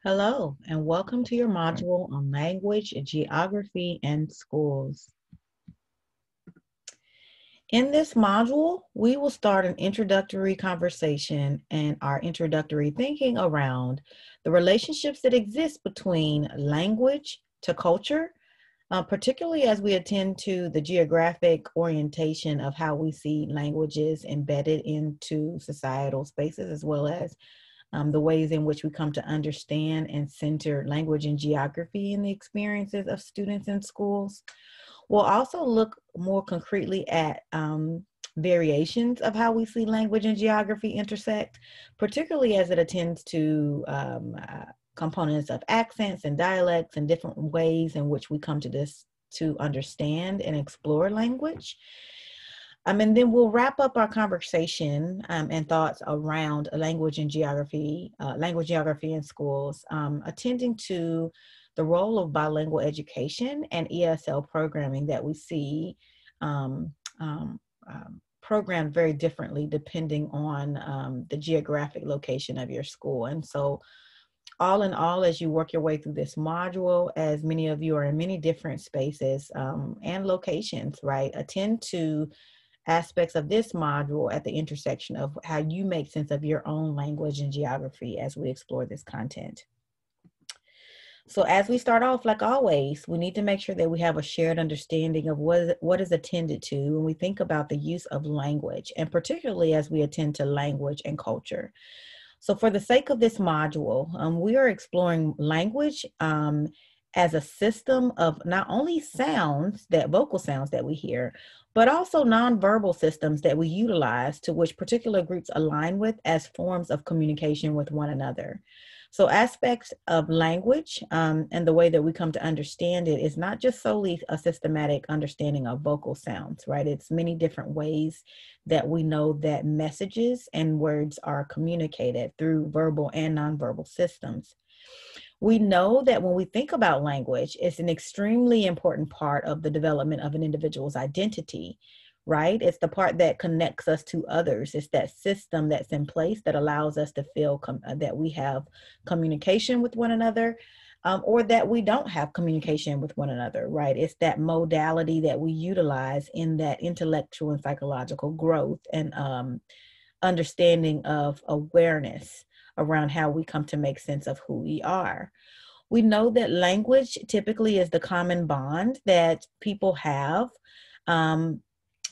Hello, and welcome to your module on language, geography, and schools. In this module, we will start an introductory conversation and our introductory thinking around the relationships that exist between language to culture, particularly as we attend to the geographic orientation of how we see languages embedded into societal spaces, as well as the ways in which we come to understand and center language and geography in the experiences of students in schools. We'll also look more concretely at variations of how we see language and geography intersect, particularly as it attends to components of accents and dialects and different ways in which we come to this to understand and explore language. And then we'll wrap up our conversation and thoughts around language, geography in schools, attending to the role of bilingual education and ESL programming that we see programmed very differently depending on the geographic location of your school. And so all in all, as you work your way through this module, as many of you are in many different spaces and locations, right, attend to aspects of this module at the intersection of how you make sense of your own language and geography as we explore this content. So as we start off, like always, we need to make sure that we have a shared understanding of what is attended to when we think about the use of language, and particularly as we attend to language and culture. So for the sake of this module, we are exploring language as a system of not only vocal sounds that we hear, but also nonverbal systems that we utilize to which particular groups align with as forms of communication with one another. So aspects of language and the way that we come to understand it is not just solely a systematic understanding of vocal sounds, right? It's many different ways that we know that messages and words are communicated through verbal and nonverbal systems. We know that when we think about language, it's an extremely important part of the development of an individual's identity, right? It's the part that connects us to others. It's that system that's in place that allows us to feel that we have communication with one another, or that we don't have communication with one another, right? It's that modality that we utilize in that intellectual and psychological growth and understanding of awareness around how we come to make sense of who we are. We know that language typically is the common bond that people have in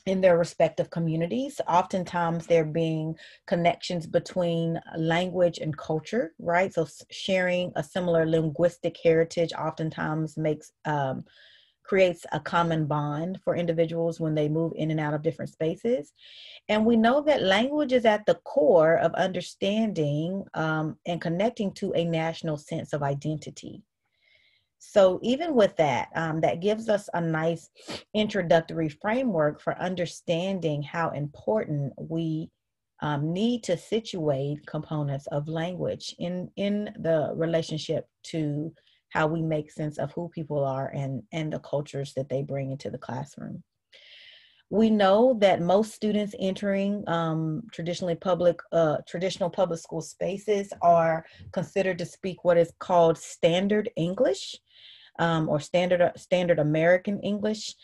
their respective communities. Oftentimes there being connections between language and culture, right? So sharing a similar linguistic heritage oftentimes creates a common bond for individuals when they move in and out of different spaces. And we know that language is at the core of understanding and connecting to a national sense of identity. So even with that, that gives us a nice introductory framework for understanding how important we need to situate components of language in the relationship to how we make sense of who people are and the cultures that they bring into the classroom. We know that most students entering traditional public school spaces are considered to speak what is called standard English or standard American English.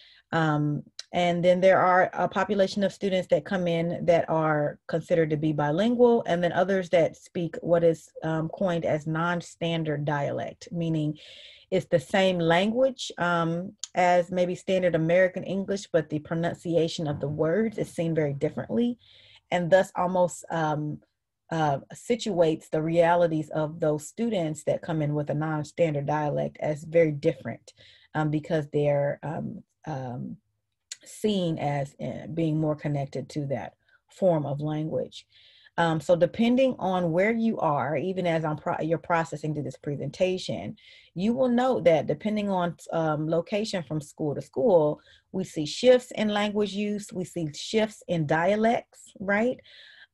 And then there are a population of students that come in that are considered to be bilingual, and then others that speak what is coined as non-standard dialect, meaning it's the same language as maybe standard American English, but the pronunciation of the words is seen very differently, and thus almost situates the realities of those students that come in with a non-standard dialect as very different because they're seen as being more connected to that form of language. So depending on where you are, even as you're processing through this presentation, you will note that depending on location from school to school, we see shifts in language use, we see shifts in dialects, right?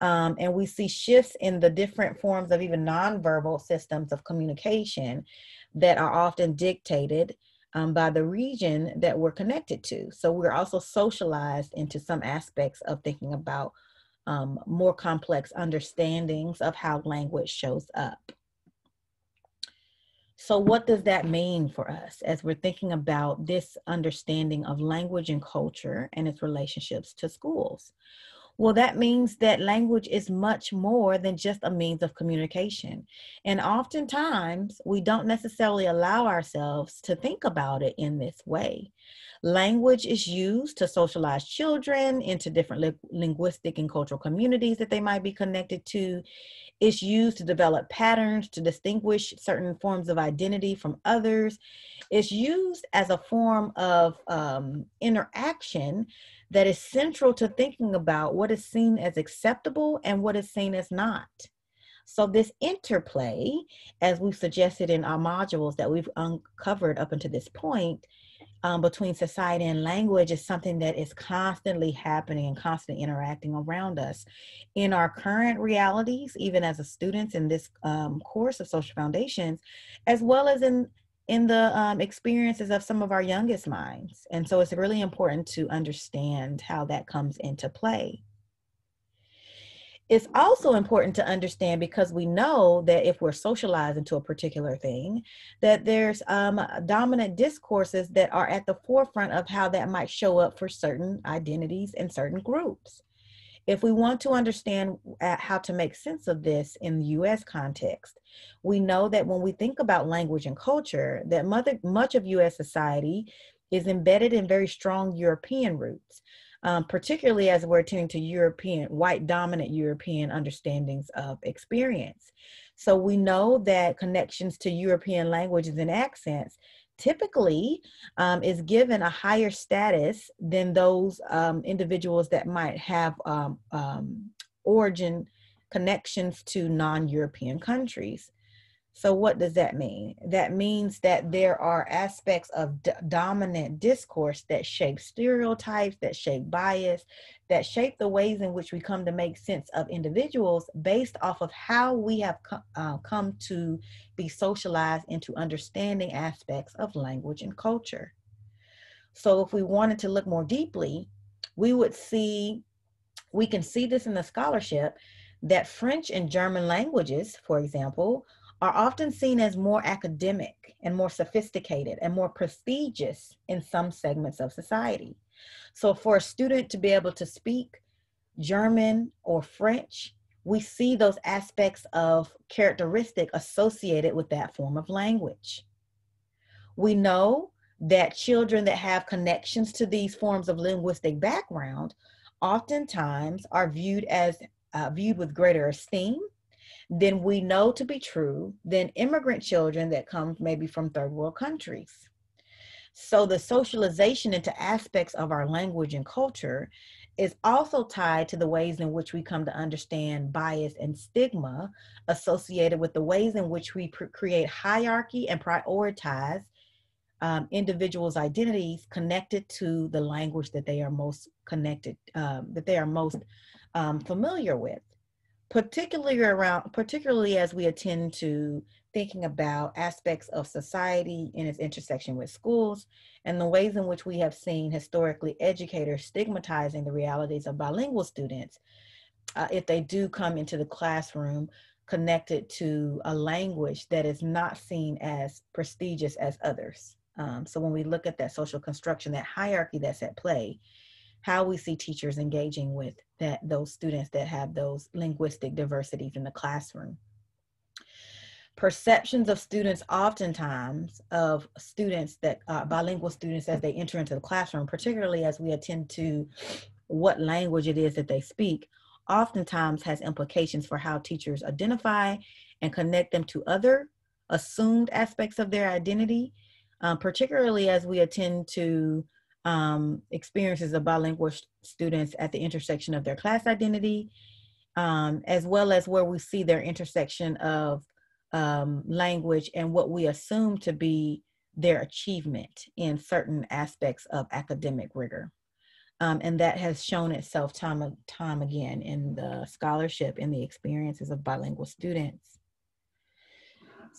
And we see shifts in the different forms of even nonverbal systems of communication that are often dictated by the region that we're connected to. So we're also socialized into some aspects of thinking about more complex understandings of how language shows up. So what does that mean for us as we're thinking about this understanding of language and culture and its relationships to schools? Well, that means that language is much more than just a means of communication. And oftentimes, we don't necessarily allow ourselves to think about it in this way. Language is used to socialize children into different linguistic and cultural communities that they might be connected to. It's used to develop patterns to distinguish certain forms of identity from others. It's used as a form of interaction that is central to thinking about what is seen as acceptable and what is seen as not. So this interplay, as we've suggested in our modules that we've uncovered up until this point, between society and language is something that is constantly happening and constantly interacting around us in our current realities, even as a students in this course of social foundations, as well as in the experiences of some of our youngest minds. And so it's really important to understand how that comes into play. It's also important to understand, because we know that if we're socialized into a particular thing, that there's dominant discourses that are at the forefront of how that might show up for certain identities and certain groups. If we want to understand how to make sense of this in the US context, we know that when we think about language and culture, that much of US society is embedded in very strong European roots. Particularly as we're attending to white dominant European understandings of experience. So we know that connections to European languages and accents typically is given a higher status than those individuals that might have origin connections to non-European countries. So what does that mean? That means that there are aspects of dominant discourse that shape stereotypes, that shape bias, that shape the ways in which we come to make sense of individuals based off of how we have come to be socialized into understanding aspects of language and culture. So if we wanted to look more deeply, we can see this in the scholarship that French and German languages, for example, are often seen as more academic and more sophisticated and more prestigious in some segments of society. So for a student to be able to speak German or French, we see those aspects of characteristic associated with that form of language. We know that children that have connections to these forms of linguistic background oftentimes are viewed with greater esteem than we know to be true than immigrant children that come maybe from third world countries. So the socialization into aspects of our language and culture is also tied to the ways in which we come to understand bias and stigma associated with the ways in which we create hierarchy and prioritize individuals' identities connected to the language that they are most familiar with, particularly as we attend to thinking about aspects of society in its intersection with schools and the ways in which we have seen historically educators stigmatizing the realities of bilingual students if they do come into the classroom connected to a language that is not seen as prestigious as others. So when we look at that social construction, that hierarchy that's at play, how we see teachers engaging with those students that have those linguistic diversities in the classroom. Perceptions of students, oftentimes of students that bilingual students as they enter into the classroom, particularly as we attend to what language it is that they speak, oftentimes has implications for how teachers identify and connect them to other assumed aspects of their identity, particularly as we attend to experiences of bilingual students at the intersection of their class identity, as well as where we see their intersection of language and what we assume to be their achievement in certain aspects of academic rigor. And that has shown itself time and time again in the scholarship and the experiences of bilingual students.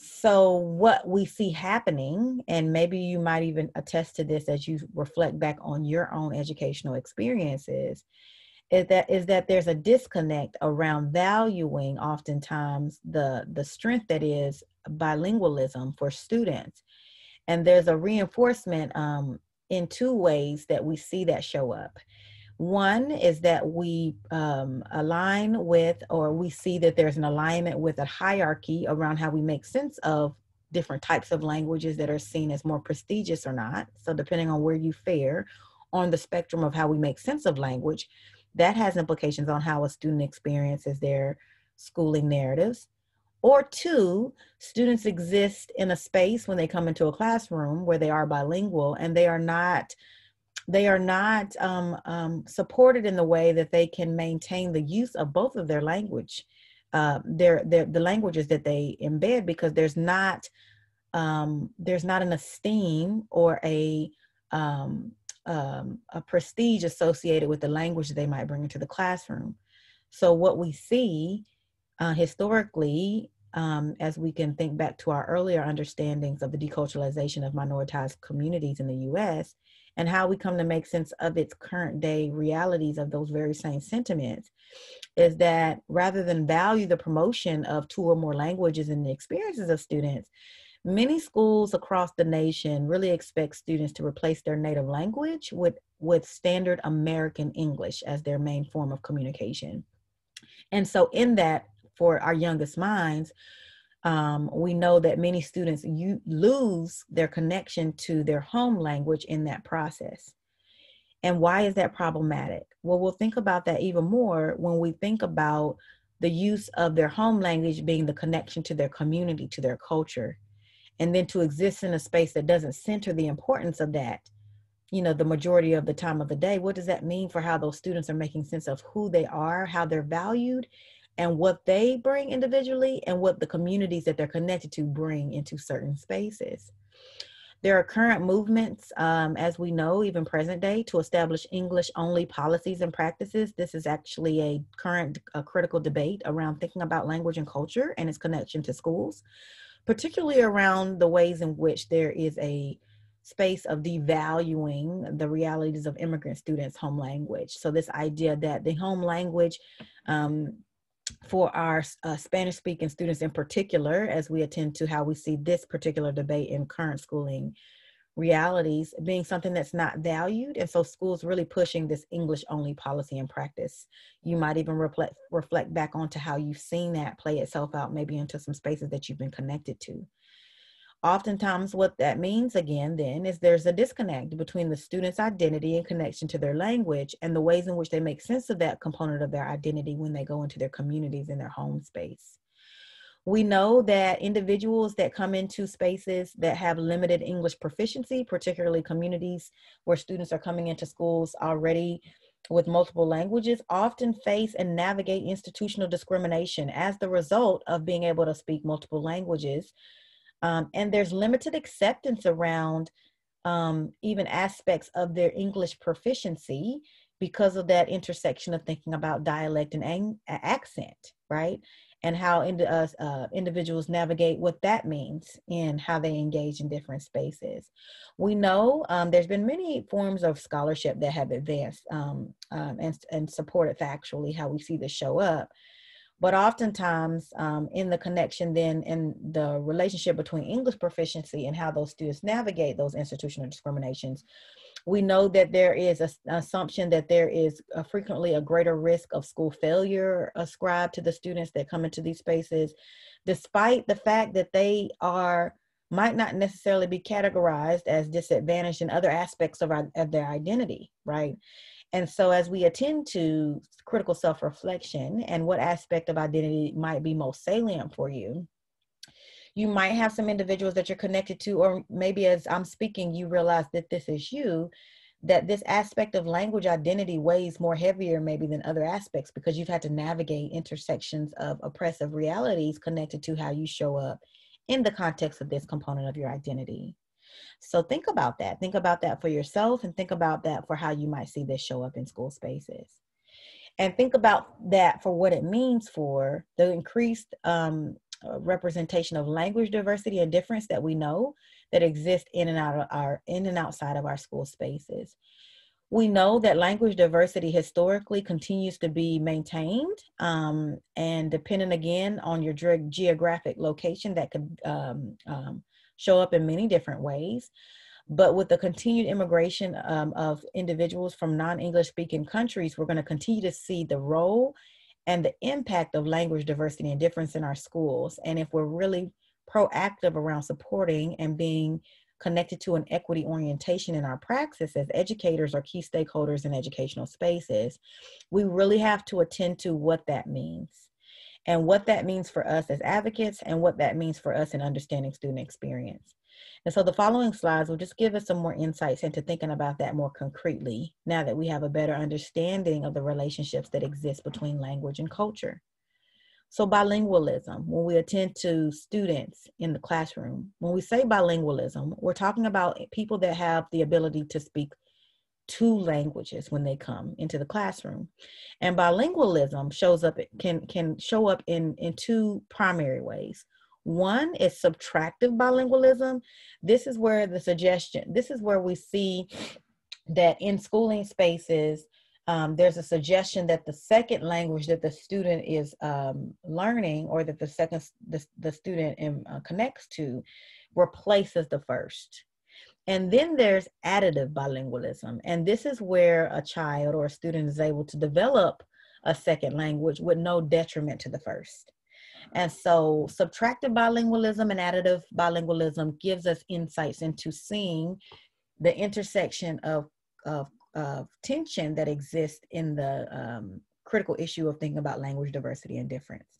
So what we see happening, and maybe you might even attest to this as you reflect back on your own educational experiences, is that there's a disconnect around valuing oftentimes the strength that is bilingualism for students. And there's a reinforcement in two ways that we see that show up. One is that we align with, or we see that there's an alignment with a hierarchy around how we make sense of different types of languages that are seen as more prestigious or not. So depending on where you fare on the spectrum of how we make sense of language, that has implications on how a student experiences their schooling narratives. Or two, students exist in a space when they come into a classroom where they are bilingual, and they are not supported in the way that they can maintain the use of both of their language, the languages that they embed, because there's not an esteem or a prestige associated with the language that they might bring into the classroom. So what we see historically, as we can think back to our earlier understandings of the deculturalization of minoritized communities in the U.S., and how we come to make sense of its current day realities of those very same sentiments, is that rather than value the promotion of two or more languages in the experiences of students, many schools across the nation really expect students to replace their native language with standard American English as their main form of communication. And so in that, for our youngest minds, we know that many students lose their connection to their home language in that process. And why is that problematic? Well, we'll think about that even more when we think about the use of their home language being the connection to their community, to their culture, and then to exist in a space that doesn't center the importance of that, the majority of the time of the day. What does that mean for how those students are making sense of who they are, how they're valued, and what they bring individually, and what the communities that they're connected to bring into certain spaces? There are current movements, as we know, even present day, to establish English-only policies and practices. This is actually a current critical debate around thinking about language and culture and its connection to schools, particularly around the ways in which there is a space of devaluing the realities of immigrant students' home language. So this idea that the home language, for our Spanish-speaking students in particular, as we attend to how we see this particular debate in current schooling realities, being something that's not valued. And so schools really pushing this English-only policy and practice. You might even reflect back onto how you've seen that play itself out, maybe into some spaces that you've been connected to. Oftentimes what that means, again, then, is there's a disconnect between the student's identity and connection to their language and the ways in which they make sense of that component of their identity when they go into their communities in their home space. We know that individuals that come into spaces that have limited English proficiency, particularly communities where students are coming into schools already with multiple languages, often face and navigate institutional discrimination as the result of being able to speak multiple languages. And there's limited acceptance around even aspects of their English proficiency because of that intersection of thinking about dialect and accent, right? And how individuals navigate what that means in how they engage in different spaces. We know there's been many forms of scholarship that have advanced and supported factually how we see this show up. But oftentimes in the connection then in the relationship between English proficiency and how those students navigate those institutional discriminations, we know that there is an assumption that there is frequently a greater risk of school failure ascribed to the students that come into these spaces, despite the fact that they might not necessarily be categorized as disadvantaged in other aspects of their identity, right? And so as we attend to critical self-reflection and what aspect of identity might be most salient for you, you might have some individuals that you're connected to, or maybe as I'm speaking, you realize that this is you, that this aspect of language identity weighs more heavier maybe than other aspects because you've had to navigate intersections of oppressive realities connected to how you show up in the context of this component of your identity. So think about that. Think about that for yourself, and think about that for how you might see this show up in school spaces. And think about that for what it means for the increased representation of language diversity and difference that we know that exist in and outside of our school spaces. We know that language diversity historically continues to be maintained, and depending again on your geographic location, that could show up in many different ways. But with the continued immigration of individuals from non-English speaking countries, we're going to continue to see the role and the impact of language diversity and difference in our schools. And if we're really proactive around supporting and being connected to an equity orientation in our praxis as educators or key stakeholders in educational spaces, we really have to attend to what that means and what that means for us as advocates and what that means for us in understanding student experience. And so the following slides will just give us some more insights into thinking about that more concretely now that we have a better understanding of the relationships that exist between language and culture. So bilingualism, when we attend to students in the classroom, when we say bilingualism, we're talking about people that have the ability to speak two languages when they come into the classroom. And bilingualism shows up, can show up in two primary ways. One is subtractive bilingualism. This is where we see that in schooling spaces, there's a suggestion that the second language that the student is learning, or that the student connects to, replaces the first. And then there's additive bilingualism. And this is where a child or a student is able to develop a second language with no detriment to the first. And so subtractive bilingualism and additive bilingualism gives us insights into seeing the intersection of tension that exists in the critical issue of thinking about language diversity and difference.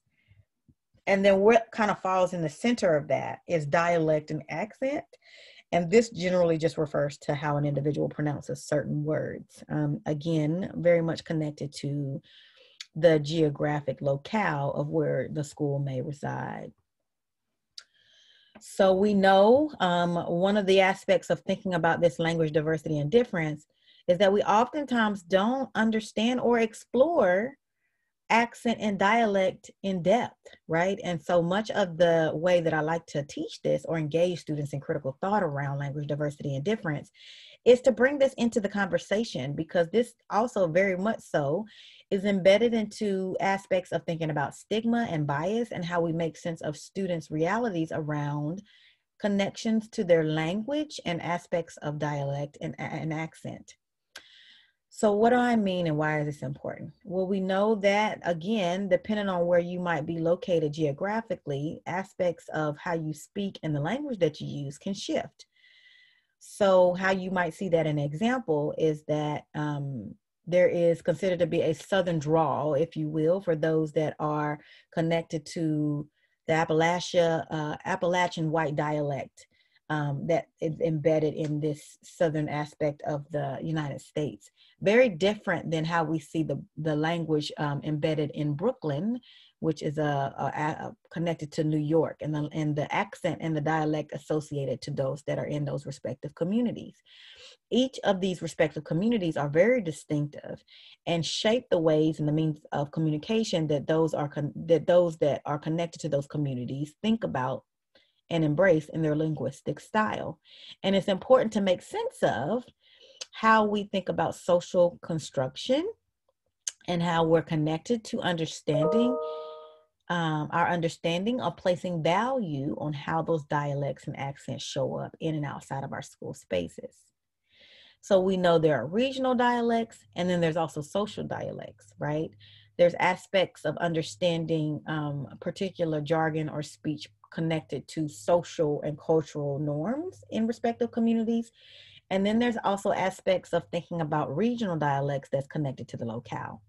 And then what kind of falls in the center of that is dialect and accent. And this generally just refers to how an individual pronounces certain words. Again, very much connected to the geographic locale of where the school may reside. So we know one of the aspects of thinking about this language diversity and difference is that we oftentimes don't understand or explore accent and dialect in depth, right? And so much of the way that I like to teach this or engage students in critical thought around language diversity and difference is to bring this into the conversation, because this also very much so is embedded into aspects of thinking about stigma and bias and how we make sense of students' realities around connections to their language and aspects of dialect and accent. So what do I mean and why is this important? Well, we know that, again, depending on where you might be located geographically, aspects of how you speak and the language that you use can shift. So how you might see that in an example is that there is considered to be a Southern drawl, if you will, for those that are connected to the Appalachian white dialect that is embedded in this Southern aspect of the United States. Very different than how we see the language embedded in Brooklyn, which is connected to New York, and the accent and the dialect associated to those that are in those respective communities. Each of these respective communities are very distinctive and shape the ways and the means of communication that those that are connected to those communities think about and embrace in their linguistic style. And it's important to make sense of how we think about social construction and how we're connected to understanding our understanding of placing value on how those dialects and accents show up in and outside of our school spaces. So we know there are regional dialects, and then there's also social dialects, right? There's aspects of understanding particular jargon or speech connected to social and cultural norms in respective communities. And then there's also aspects of thinking about regional dialects that's connected to the locale.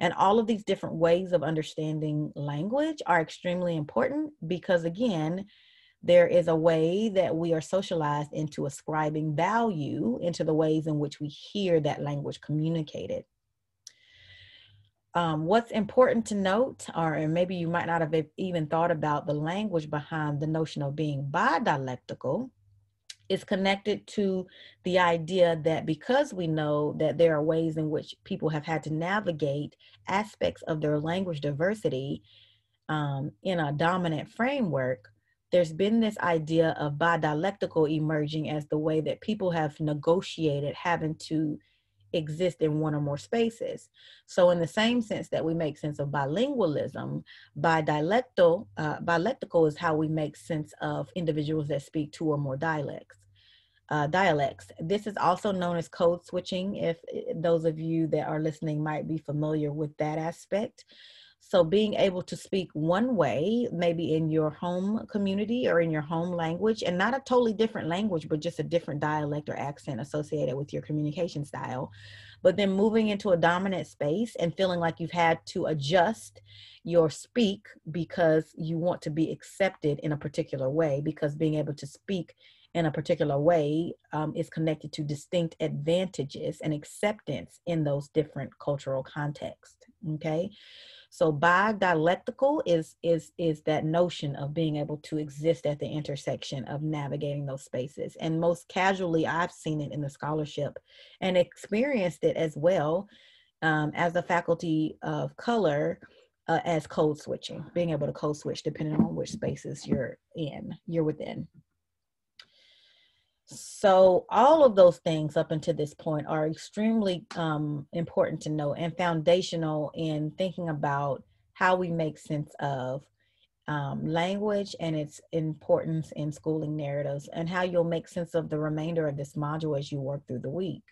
And all of these different ways of understanding language are extremely important because, again, there is a way that we are socialized into ascribing value into the ways in which we hear that language communicated. What's important to note, or maybe you might not have even thought about the language behind the notion of being bidialectical, is connected to the idea that because we know that there are ways in which people have had to navigate aspects of their language diversity in a dominant framework, there's been this idea of bidialectical emerging as the way that people have negotiated having to exist in one or more spaces. So in the same sense that we make sense of bilingualism, bilectical is how we make sense of individuals that speak two or more dialects. This is also known as code switching, if those of you that are listening might be familiar with that aspect. So being able to speak one way, maybe in your home community or in your home language, and not a totally different language, but just a different dialect or accent associated with your communication style. But then moving into a dominant space and feeling like you've had to adjust your speak because you want to be accepted in a particular way, because being able to speak in a particular way is connected to distinct advantages and acceptance in those different cultural contexts. Okay. So bi-dialectical is that notion of being able to exist at the intersection of navigating those spaces. And most casually, I've seen it in the scholarship and experienced it as well as a faculty of color as code switching, being able to code switch depending on which spaces you're within. So all of those things up until this point are extremely important to know and foundational in thinking about how we make sense of language and its importance in schooling narratives, and how you'll make sense of the remainder of this module as you work through the week.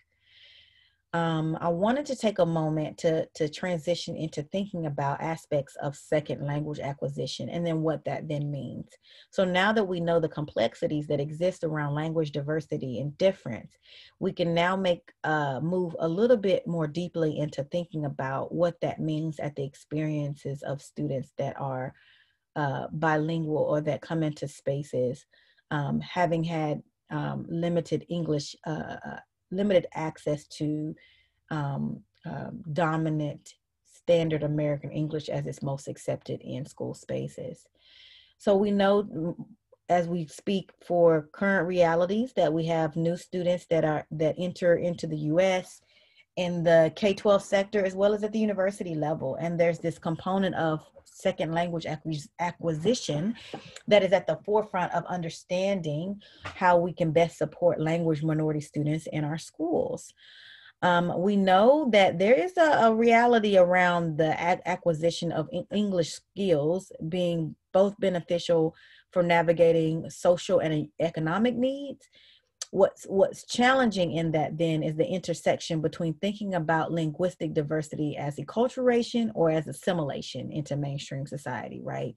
I wanted to take a moment to transition into thinking about aspects of second language acquisition and then what that then means. So now that we know the complexities that exist around language diversity and difference, we can now move a little bit more deeply into thinking about what that means at the experiences of students that are bilingual or that come into spaces having had limited access to dominant standard American English as it's most accepted in school spaces. So we know as we speak for current realities that we have new students that enter into the US in the K-12 sector as well as at the university level. And there's this component of second language acquisition that is at the forefront of understanding how we can best support language minority students in our schools. We know that there is a reality around the acquisition of English skills being both beneficial for navigating social and economic needs. What's challenging in that then is the intersection between thinking about linguistic diversity as acculturation or as assimilation into mainstream society, right?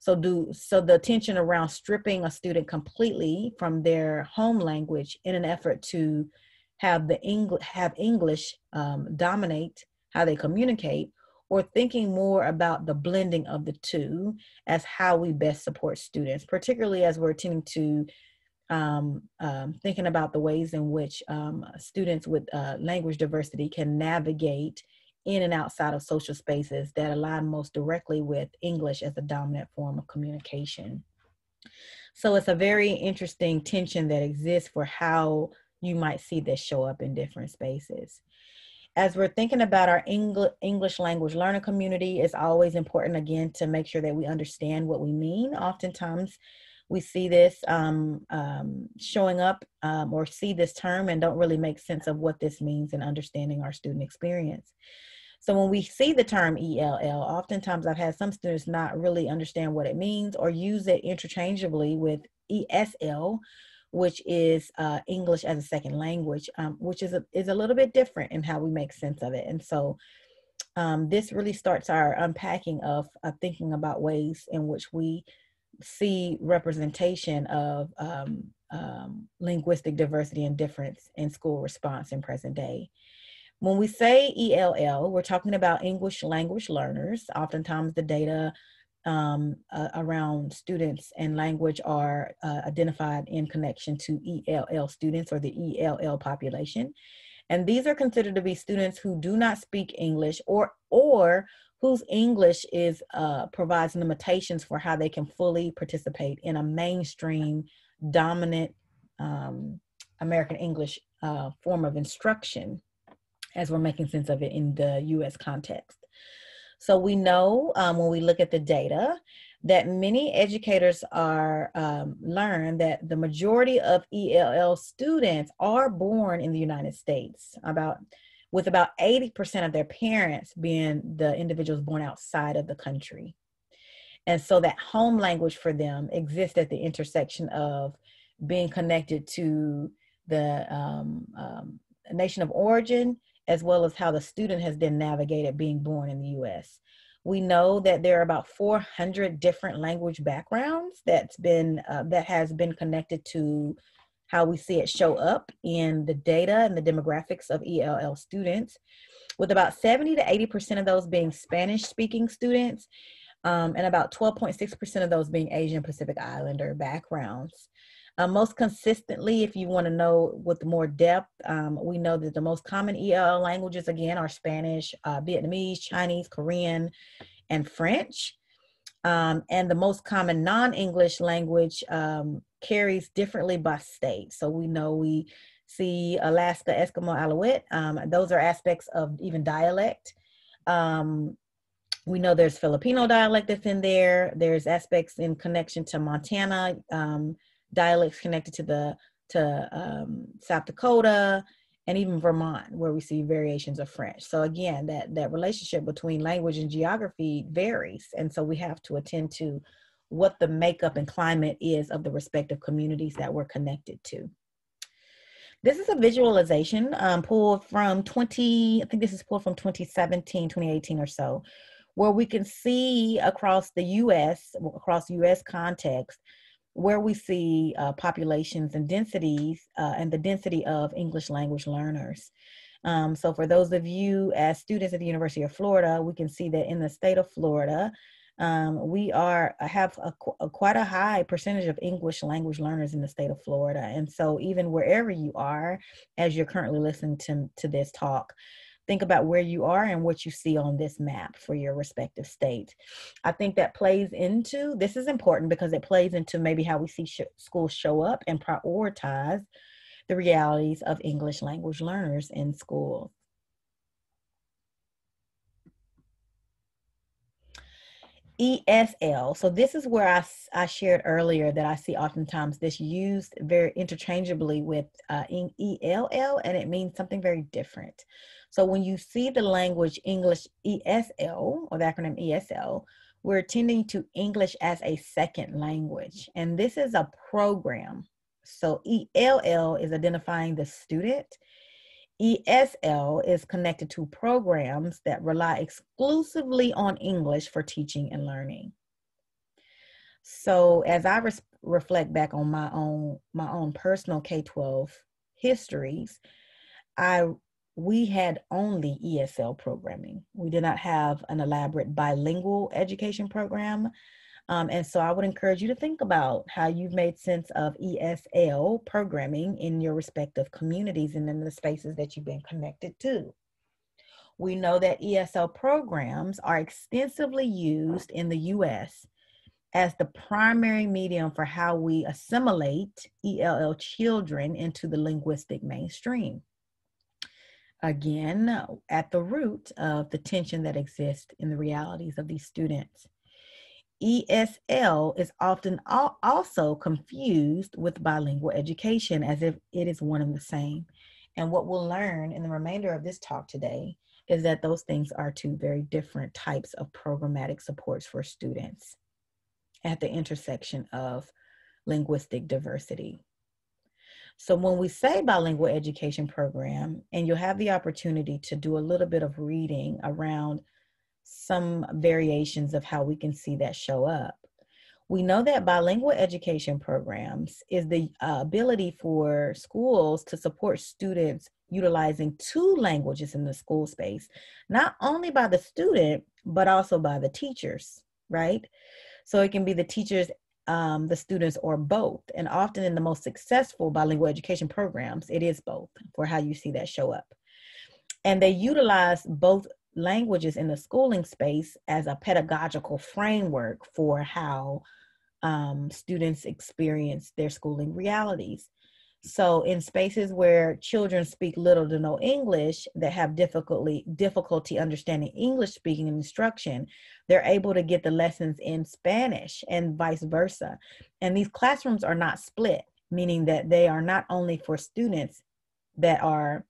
So the tension around stripping a student completely from their home language in an effort to have English dominate how they communicate, or thinking more about the blending of the two as how we best support students, particularly as we're tending to thinking about the ways in which students with language diversity can navigate in and outside of social spaces that align most directly with English as a dominant form of communication. So it's a very interesting tension that exists for how you might see this show up in different spaces. As we're thinking about our English language learner community, it's always important, again, to make sure that we understand what we mean. Oftentimes, we see this showing up or see this term and don't really make sense of what this means in understanding our student experience. So when we see the term ELL, oftentimes I've had some students not really understand what it means or use it interchangeably with ESL, which is English as a second language, which is a little bit different in how we make sense of it. And so this really starts our unpacking of thinking about ways in which we see representation of linguistic diversity and difference in school response in present day. When we say ELL, we're talking about English language learners. Oftentimes the data around students and language are identified in connection to ELL students or the ELL population. And these are considered to be students who do not speak English or whose English provides limitations for how they can fully participate in a mainstream dominant American English form of instruction, as we're making sense of it in the US context. So we know when we look at the data that many educators learn that the majority of ELL students are born in the United States. About with about 80% of their parents being the individuals born outside of the country. And so that home language for them exists at the intersection of being connected to the nation of origin, as well as how the student has then navigated being born in the US. We know that there are about 400 different language backgrounds that has been connected to how we see it show up in the data and the demographics of ELL students, with about 70 to 80% of those being Spanish-speaking students, and about 12.6% of those being Asian Pacific Islander backgrounds. Most consistently, if you want to know with more depth, we know that the most common ELL languages, again, are Spanish, Vietnamese, Chinese, Korean, and French. And the most common non-English language carries differently by state. So we see Alaska, Eskimo, Aleut. Those are aspects of even dialect. We know there's Filipino dialect that's in there. There's aspects in connection to Montana, dialects connected to South Dakota, and even Vermont, where we see variations of French. So again, that relationship between language and geography varies. And so we have to attend to what the makeup and climate is of the respective communities that we're connected to. This is a visualization pulled from 2017, 2018 or so, where we can see across US context, where we see populations and densities and the density of English language learners. So for those of you as students at the University of Florida, we can see that in the state of Florida, we have quite a high percentage of English language learners in the state of Florida. And so even wherever you are, as you're currently listening to this talk, think about where you are and what you see on this map for your respective state. I think that plays into, this is important because it plays into maybe how we see schools show up and prioritize the realities of English language learners in schools. ESL. So this is where I shared earlier that I see oftentimes this used very interchangeably with ELL, and it means something very different. So when you see the language English ESL, or the acronym ESL, we're attending to English as a second language. And this is a program. So ELL is identifying the student. ESL is connected to programs that rely exclusively on English for teaching and learning. So as I reflect back on my own personal K-12 histories, we had only ESL programming. We did not have an elaborate bilingual education program. And so I would encourage you to think about how you've made sense of ESL programming in your respective communities and in the spaces that you've been connected to. We know that ESL programs are extensively used in the US as the primary medium for how we assimilate ELL children into the linguistic mainstream. Again, at the root of the tension that exists in the realities of these students. ESL is often also confused with bilingual education as if it is one and the same. And what we'll learn in the remainder of this talk today is that those things are two very different types of programmatic supports for students at the intersection of linguistic diversity. So when we say bilingual education program, and you'll have the opportunity to do a little bit of reading around some variations of how we can see that show up. We know that bilingual education programs is the ability for schools to support students utilizing two languages in the school space, not only by the student, but also by the teachers, right? So it can be the teachers, the students, or both. And often in the most successful bilingual education programs, it is both for how you see that show up. And they utilize both languages in the schooling space as a pedagogical framework for how students experience their schooling realities. So in spaces where children speak little to no English, that have difficulty understanding English speaking and instruction, they're able to get the lessons in Spanish and vice versa. And these classrooms are not split, meaning that they are not only for students that are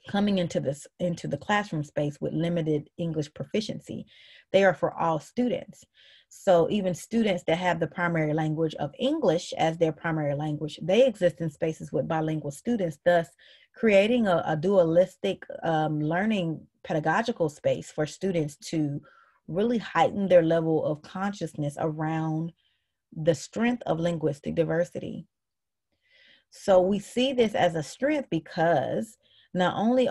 coming into the classroom space with limited English proficiency. They are for all students. So even students that have the primary language of English as their primary language, they exist in spaces with bilingual students, thus creating a dualistic learning pedagogical space for students to really heighten their level of consciousness around the strength of linguistic diversity. So we see this as a strength because not only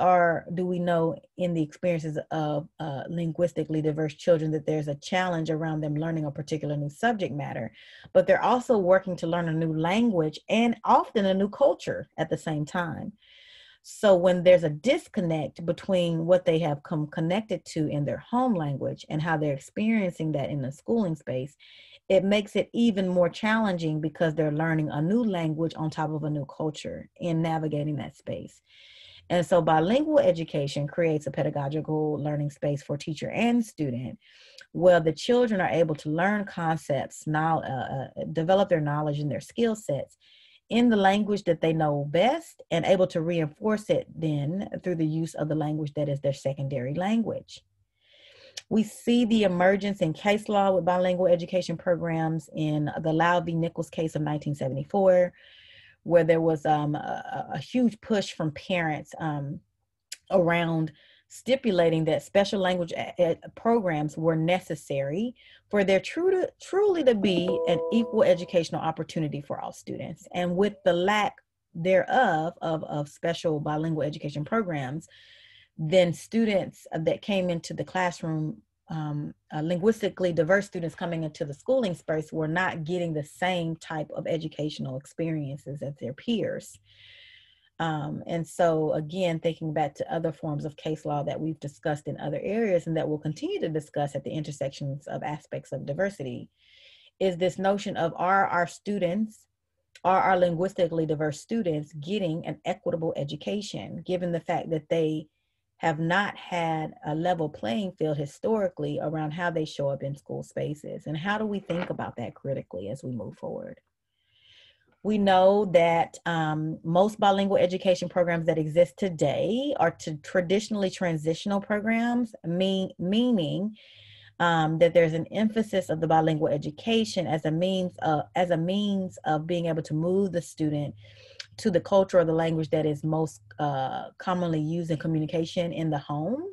do we know in the experiences of linguistically diverse children that there's a challenge around them learning a particular new subject matter, but they're also working to learn a new language and often a new culture at the same time. So when there's a disconnect between what they have come connected to in their home language and how they're experiencing that in the schooling space, it makes it even more challenging because they're learning a new language on top of a new culture in navigating that space. And so bilingual education creates a pedagogical learning space for teacher and student, where the children are able to learn concepts, develop their knowledge and their skill sets in the language that they know best, and able to reinforce it then through the use of the language that is their secondary language. We see the emergence in case law with bilingual education programs in the Loud v. Nichols case of 1974, where there was a huge push from parents around stipulating that special language programs were necessary for there truly to be an equal educational opportunity for all students. And with the lack thereof of special bilingual education programs, then students that came into the classroom, linguistically diverse students coming into the schooling space, were not getting the same type of educational experiences as their peers. And so again, thinking back to other forms of case law that we've discussed in other areas and that we'll continue to discuss at the intersections of aspects of diversity, is this notion of are our linguistically diverse students getting an equitable education, given the fact that they have not had a level playing field historically around how they show up in school spaces? And how do we think about that critically as we move forward? We know that most bilingual education programs that exist today are traditionally transitional programs, meaning that there's an emphasis of the bilingual education as a means of being able to move the student to the culture or the language that is most commonly used in communication in the home,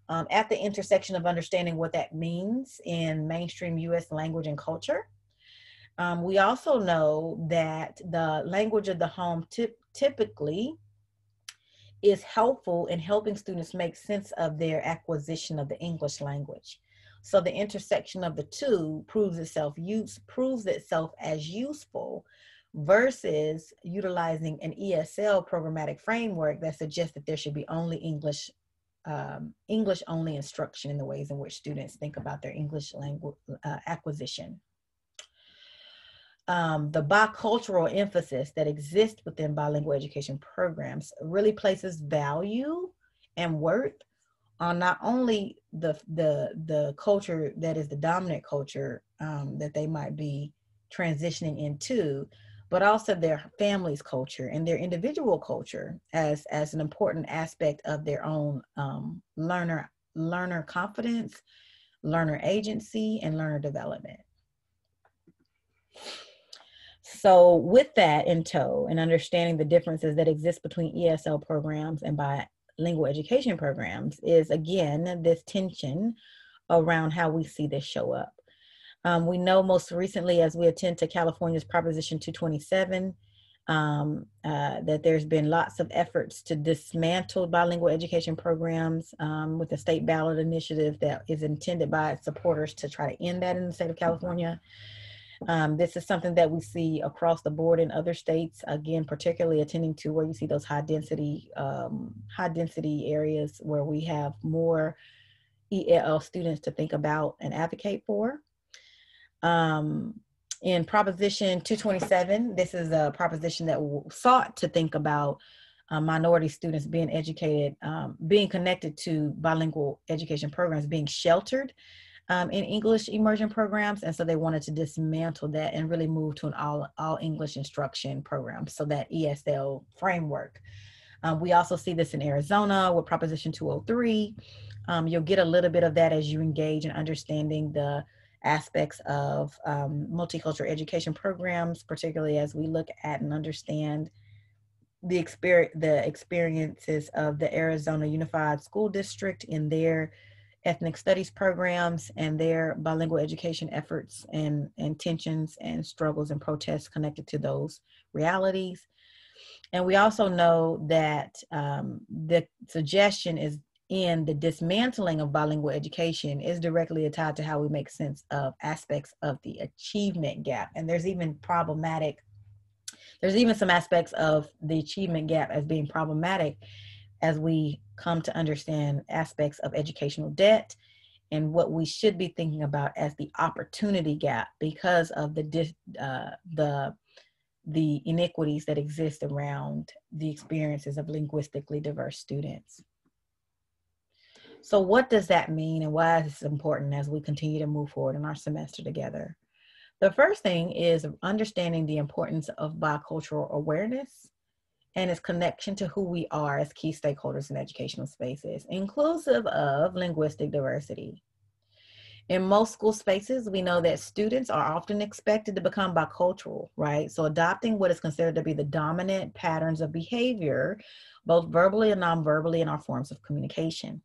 at the intersection of understanding what that means in mainstream U.S. language and culture. We also know that the language of the home typically is helpful in helping students make sense of their acquisition of the English language. So the intersection of the two proves itself as useful versus utilizing an ESL programmatic framework that suggests that there should be only English only instruction in the ways in which students think about their English language acquisition. The bicultural emphasis that exists within bilingual education programs really places value and worth on not only the culture that is the dominant culture that they might be transitioning into, but also their family's culture and their individual culture as an important aspect of their own learner confidence, learner agency, and learner development. So with that in tow, and understanding the differences that exist between ESL programs and bilingual education programs, is again this tension around how we see this show up. We know most recently, as we attend to California's Proposition 227, that there's been lots of efforts to dismantle bilingual education programs with a state ballot initiative that is intended by its supporters to try to end that in the state of California. This is something that we see across the board in other states, again, particularly attending to where you see those high density areas where we have more ELL students to think about and advocate for. In Proposition 227, this is a proposition that sought to think about minority students being educated, being connected to bilingual education programs, being sheltered in English immersion programs. And so they wanted to dismantle that and really move to an all English instruction program. So that ESL framework We also see this in Arizona with Proposition 203. You'll get a little bit of that as you engage in understanding the aspects of multicultural education programs, particularly as we look at and understand the experiences of the Arizona Unified School District in their ethnic studies programs and their bilingual education efforts and tensions and struggles and protests connected to those realities. And we also know that the suggestion is in the dismantling of bilingual education is directly tied to how we make sense of aspects of the achievement gap. And there's even some aspects of the achievement gap as being problematic as we come to understand aspects of educational debt and what we should be thinking about as the opportunity gap because of the inequities that exist around the experiences of linguistically diverse students. So what does that mean and why is this important as we continue to move forward in our semester together? The first thing is understanding the importance of bicultural awareness and its connection to who we are as key stakeholders in educational spaces, inclusive of linguistic diversity. In most school spaces, we know that students are often expected to become bicultural, right? So adopting what is considered to be the dominant patterns of behavior, both verbally and non-verbally in our forms of communication.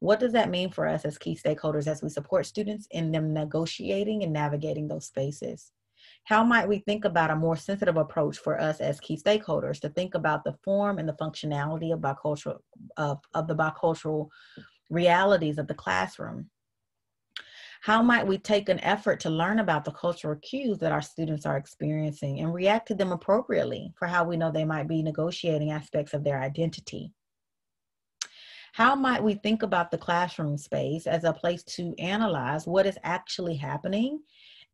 What does that mean for us as key stakeholders as we support students in them negotiating and navigating those spaces? How might we think about a more sensitive approach for us as key stakeholders to think about the form and the functionality of the bicultural realities of the classroom? How might we take an effort to learn about the cultural cues that our students are experiencing and react to them appropriately for how we know they might be negotiating aspects of their identity? How might we think about the classroom space as a place to analyze what is actually happening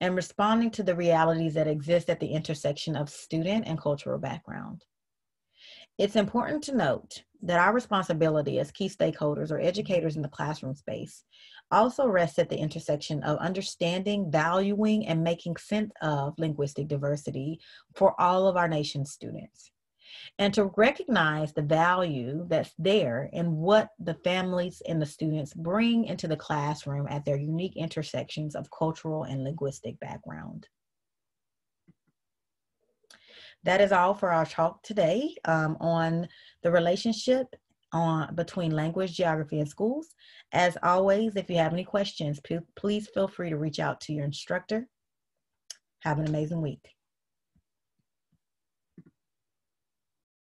and responding to the realities that exist at the intersection of student and cultural background? It's important to note that our responsibility as key stakeholders or educators in the classroom space also rests at the intersection of understanding, valuing, and making sense of linguistic diversity for all of our nation's students, and to recognize the value that's there in what the families and the students bring into the classroom at their unique intersections of cultural and linguistic background. That is all for our talk today on the relationship between language, geography, and schools. As always, if you have any questions, please feel free to reach out to your instructor. Have an amazing week.